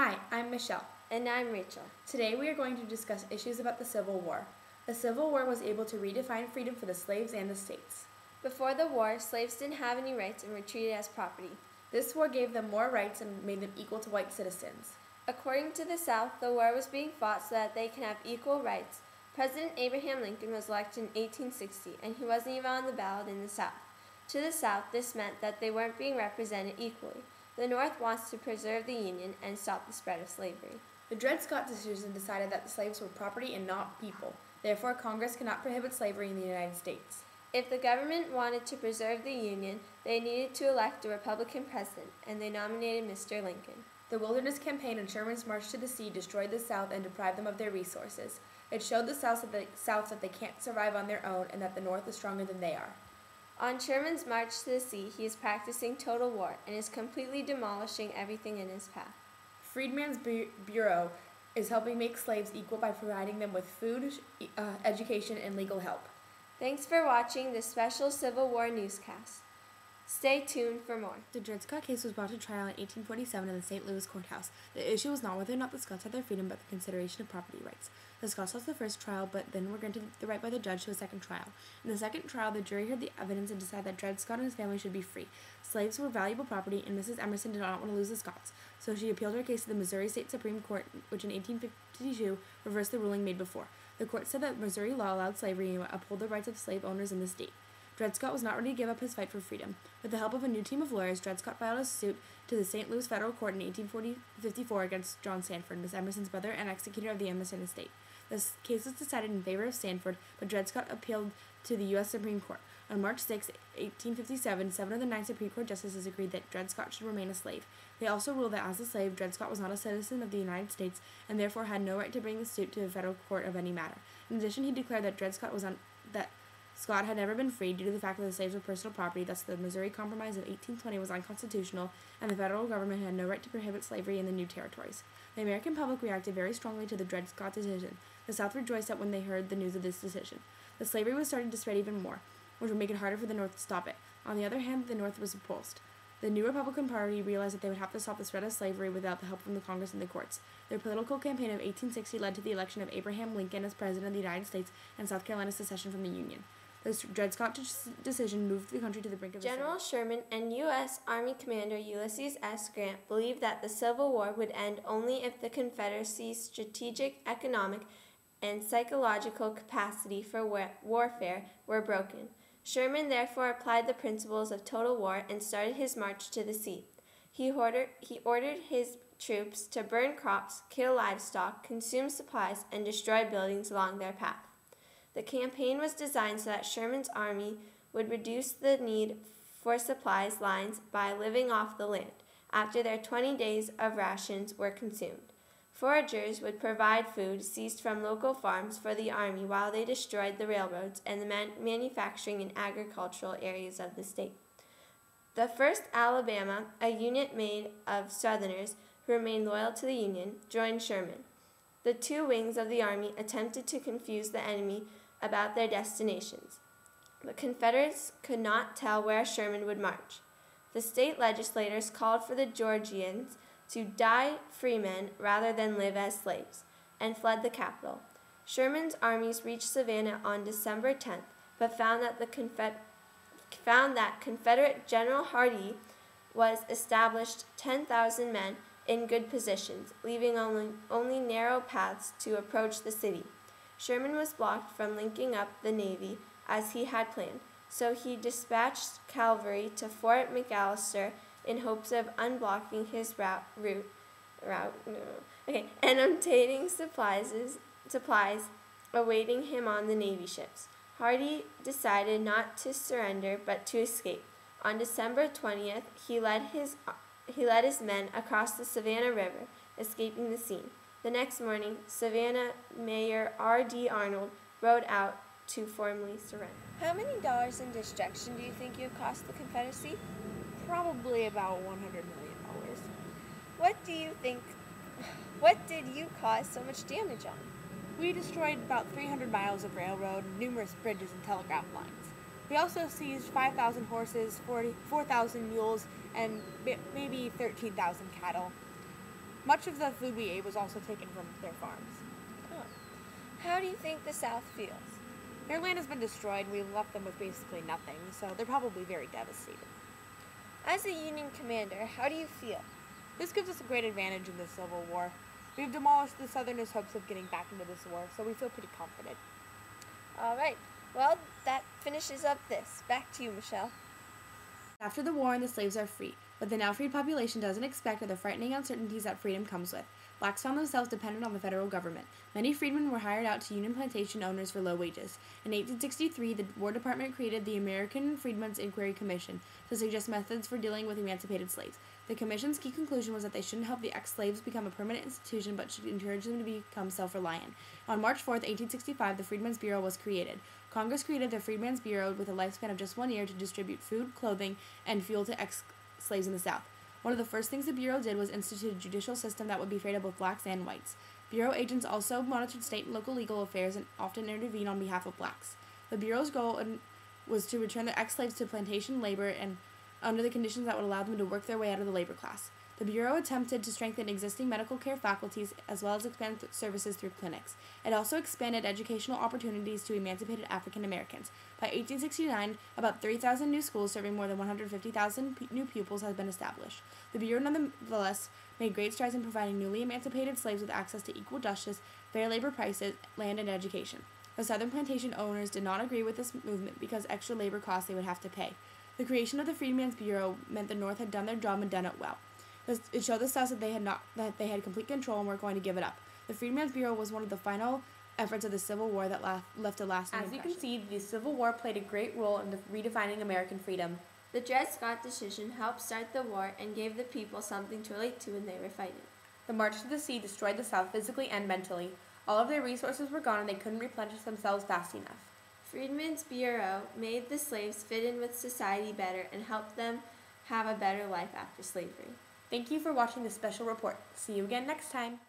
Hi, I'm Michelle. And I'm Rachel. Today we are going to discuss issues about the Civil War. The Civil War was able to redefine freedom for the slaves and the states. Before the war, slaves didn't have any rights and were treated as property. This war gave them more rights and made them equal to white citizens. According to the South, the war was being fought so that they can have equal rights. President Abraham Lincoln was elected in 1860, and he wasn't even on the ballot in the South. To the South, this meant that they weren't being represented equally. The North wants to preserve the Union and stop the spread of slavery. The Dred Scott decision decided that the slaves were property and not people. Therefore, Congress cannot prohibit slavery in the United States. If the government wanted to preserve the Union, they needed to elect a Republican president, and they nominated Mr. Lincoln. The Wilderness Campaign and Sherman's March to the Sea destroyed the South and deprived them of their resources. It showed the South that they can't survive on their own and that the North is stronger than they are. On Sherman's march to the sea, he is practicing total war and is completely demolishing everything in his path. Freedmen's Bureau is helping make slaves equal by providing them with food, education, and legal help. Thanks for watching this special Civil War newscast. Stay tuned for more. The Dred Scott case was brought to trial in 1847 in the St. Louis courthouse. The issue was not whether or not the Scots had their freedom, but the consideration of property rights. The Scots lost the first trial, but then were granted the right by the judge to a second trial. In the second trial, the jury heard the evidence and decided that Dred Scott and his family should be free. Slaves were valuable property, and Mrs. Emerson did not want to lose the Scots, so she appealed her case to the Missouri State Supreme Court, which in 1852 reversed the ruling made before. The court said that Missouri law allowed slavery and would uphold the rights of slave owners in the state. Dred Scott was not ready to give up his fight for freedom. With the help of a new team of lawyers, Dred Scott filed a suit to the St. Louis Federal Court in 1854 against John Sanford, Miss Emerson's brother and executor of the Emerson estate. This case was decided in favor of Sanford, but Dred Scott appealed to the U.S. Supreme Court. On March 6, 1857, 7 of the 9 Supreme Court justices agreed that Dred Scott should remain a slave. They also ruled that as a slave, Dred Scott was not a citizen of the United States and therefore had no right to bring the suit to the federal court of any matter. In addition, he declared that Scott had never been freed due to the fact that the slaves were personal property, thus the Missouri Compromise of 1820 was unconstitutional, and the federal government had no right to prohibit slavery in the new territories. The American public reacted very strongly to the Dred Scott decision. The South rejoiced when they heard the news of this decision. The slavery was starting to spread even more, which would make it harder for the North to stop it. On the other hand, the North was repulsed. The new Republican Party realized that they would have to stop the spread of slavery without the help from the Congress and the courts. Their political campaign of 1860 led to the election of Abraham Lincoln as President of the United States and South Carolina's secession from the Union. The Dred Scott decision moved the country to the brink of General Sherman and U.S. Army Commander Ulysses S. Grant believed that the Civil War would end only if the Confederacy's strategic, economic, and psychological capacity for warfare were broken. Sherman therefore applied the principles of total war and started his march to the sea. He ordered his troops to burn crops, kill livestock, consume supplies, and destroy buildings along their path. The campaign was designed so that Sherman's army would reduce the need for supplies lines by living off the land after their 20 days of rations were consumed. Foragers would provide food seized from local farms for the army while they destroyed the railroads and the manufacturing and agricultural areas of the state. The 1st Alabama, a unit made of Southerners who remained loyal to the Union, joined Sherman. The two wings of the army attempted to confuse the enemy about their destinations. The Confederates could not tell where Sherman would march. The state legislators called for the Georgians to die free men rather than live as slaves, and fled the capital. Sherman's armies reached Savannah on December 10th, but found that Confederate General Hardee was established 10,000 men in good positions, leaving only narrow paths to approach the city. Sherman was blocked from linking up the Navy as he had planned, so he dispatched cavalry to Fort McAllister in hopes of unblocking his route and obtaining supplies awaiting him on the Navy ships. Hardee decided not to surrender but to escape. On December 20th, he led his men across the Savannah River, escaping the scene. The next morning, Savannah Mayor R.D. Arnold rode out to formally surrender. How many dollars in destruction do you think you cost the Confederacy? Probably about $100 million. What did you cause so much damage on? We destroyed about 300 miles of railroad, numerous bridges and telegraph lines. We also seized 5,000 horses, 4,000 mules, and maybe 13,000 cattle. Much of the food we ate was also taken from their farms. Oh. How do you think the South feels? Their land has been destroyed, and we left them with basically nothing, so they're probably very devastated. As a Union commander, how do you feel? This gives us a great advantage in this Civil War. We've demolished the Southerners' hopes of getting back into this war, so we feel pretty confident. All right. Well, that finishes up this. Back to you, Michelle. After the war, the slaves are free. What the now freed population doesn't expect are the frightening uncertainties that freedom comes with. Blacks found themselves dependent on the federal government. Many freedmen were hired out to Union plantation owners for low wages. In 1863, the War Department created the American Freedmen's Inquiry Commission to suggest methods for dealing with emancipated slaves. The commission's key conclusion was that they shouldn't help the ex-slaves become a permanent institution, but should encourage them to become self-reliant. On March 4, 1865, the Freedmen's Bureau was created. Congress created the Freedmen's Bureau with a lifespan of just 1 year to distribute food, clothing, and fuel to ex-slaves in the South. One of the first things the Bureau did was institute a judicial system that would be fair to both blacks and whites. Bureau agents also monitored state and local legal affairs and often intervened on behalf of blacks. The Bureau's goal was to return the ex-slaves to plantation labor and under the conditions that would allow them to work their way out of the labor class. The Bureau attempted to strengthen existing medical care faculties as well as expand services through clinics. It also expanded educational opportunities to emancipated African Americans. By 1869, about 3,000 new schools serving more than 150,000 new pupils had been established. The Bureau nonetheless made great strides in providing newly emancipated slaves with access to equal justice, fair labor prices, land, and education. The southern plantation owners did not agree with this movement because extra labor costs they would have to pay. The creation of the Freedmen's Bureau meant the North had done their job and done it well. It showed the South that they had complete control and weren't going to give it up. The Freedmen's Bureau was one of the final efforts of the Civil War that left a lasting impression. As you can see, the Civil War played a great role in redefining American freedom. The Dred Scott decision helped start the war and gave the people something to relate to when they were fighting. The March to the Sea destroyed the South physically and mentally. All of their resources were gone and they couldn't replenish themselves fast enough. Freedmen's Bureau made the slaves fit in with society better and helped them have a better life after slavery. Thank you for watching this special report. See you again next time.